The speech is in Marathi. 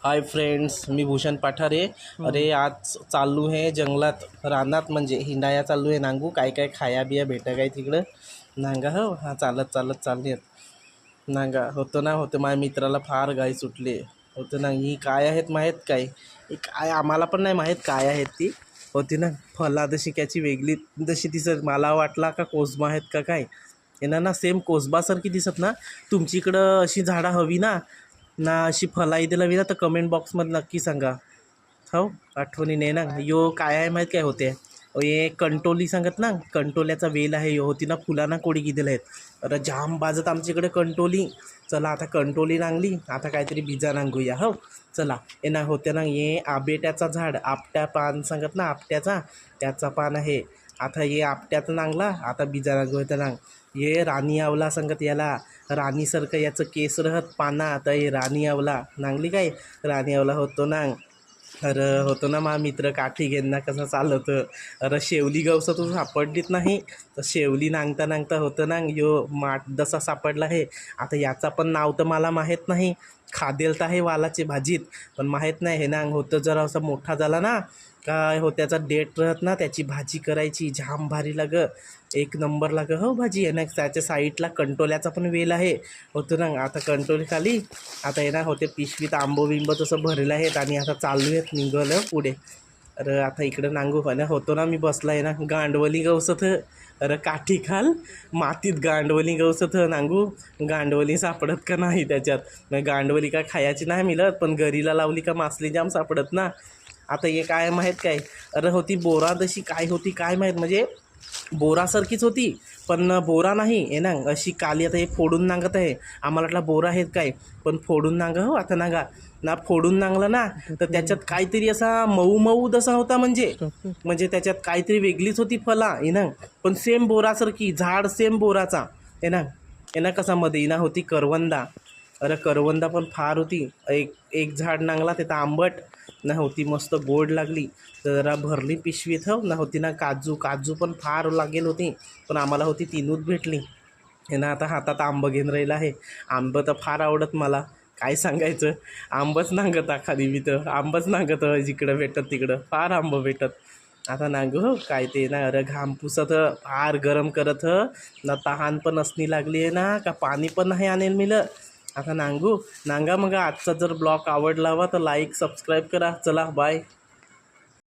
हाय फ्रेंड्स, मी भूषण पाठारे. अरे आज चालू आहे जंगलात रानात म्हणजे हिंडाया चालू आहे. नांगू काय काय खाया बिया भेटा काय तिकडं नांगा. हो हा चालत चालत चालले नांगा. होतं माझ्या मित्राला फार गाय सुटले होतं ना. ही काय आहेत माहीत काय? ही काय आम्हाला पण नाही माहीत काय आहेत ती. होती ना फला जशी त्याची वेगळी जशी दिसत. मला वाटला का कोसबा आहेत का काय. येणार ना सेम कोसबासारखी दिसत ना. तुमची इकडं अशी झाडं हवी ना ना अशी फलाई दिला विना तर कमेंट बॉक्समध्ये नक्की सांगा. हो आठवणी नाही ना. यो काय आहे माहीत काय होते. ये कंटोली सांगत ना, कंटोल्याचा वेल आहे यो. होती ना फुलांना कोडी कितीला आहेत. अरे जाम बाजत आमच्याकडे कंटोली. चला आता कंटोली नांगली, आता काहीतरी बिजा नांगूया. हो चला. ये ना होते ना ये आंबेट्याचा झाड, आपट्या पान सांगत ना आपट्याचा, त्याचा पान आहे. आता ये आपट्याचं नांगला, आता बिजा नांगू तर नांग. ये राणी आवला सांगत याला, राणीसारखं याचं केस राहत पाना. आता हे राणी आवला नांगली काय, राणी आवला होतो नांग. अरे होतो ना मा मित्र काठी घेऊन ना कसं चालत. अरे शेवली गवसा तू सापडलीत नाही तर शेवली नांगता नांगता होतं ना यो माठ दसा सापडला आहे. आता याचा पण नाव तर मला माहीत नाही. खादेल तर आहे वालाचे भाजीत, पण माहीत नाही हे नांग. होतं जरा असा मोठा झाला ना काय हो त्याचा डेट राहत ना, त्याची भाजी करायची जाम भारी लाग. एक नंबर लाग हो भाजी. आहे ना त्याच्या साईडला कंटोल्याचा पण वेल आहे. होतं ना आता कंटोली खाली. आता येणार होते पिशवीत आंबो बिंब तसं भरलेलं आहेत आणि आता चालू आहेत निघालं पुढे. अरे आता इकडं नांगू ना होतो ना मी बसला आहे ना गांडवली गवसत. अरे काठी खाल मातीत गांडवली गवसत नांगू. गांडवली सापडत का नाही त्याच्यात. मग गांडवली का खायची नाही मिळत, पण घरीला लावली का मासली जाम सापडत ना. आता हे काय माहीत काय. अरे होती बोरा तशी काय होती काय माहीत, म्हणजे बोरासारखीच होती पण बोरा नाही आहे ना अशी काली. आता हे फोडून नांगत आहे. आम्हाला वाटला बोरा आहेत काय, पण फोडून नांगा. हो आता नांगा ना फोडून नांगलं ना तर त्याच्यात काहीतरी असा मऊ मऊ दसा होता. म्हणजे त्याच्यात काहीतरी वेगळीच होती फला आहे ना, पण सेम बोरासारखी झाड सेम बोराचा आहे ना. आहे ना कसा मध्ये ना होती करवंदा. अरे करवंदा पण फार होती. एक एक झाड नांगला तिथं आंबट ना होती, मस्त गोड लागली. जरा भरली पिशवीत. हो ना होती ना काजू. काजू पण फार लागेल होती, पण आम्हाला होती तीनच भेटली. हे ना आता हातात आंबं घेऊन राहिलं आहे. आंबं तर फार आवडत मला, काय सांगायचं. आंबच नांगत खाली मी तर आंबच नांगत जिकडं भेटत तिकडं फार आंबं भेटत. आता नांगू हो काय ते ना. अरे घाम पुसत फार गरम करत ना. तहान पण असणी लागली आहे ना का पाणी पण नाही आणेल मिलं. आता नांगू नांगा. मग आजचा जर ब्लॉग आवडला हवा तर लाईक सबस्क्राईब करा. चला बाय.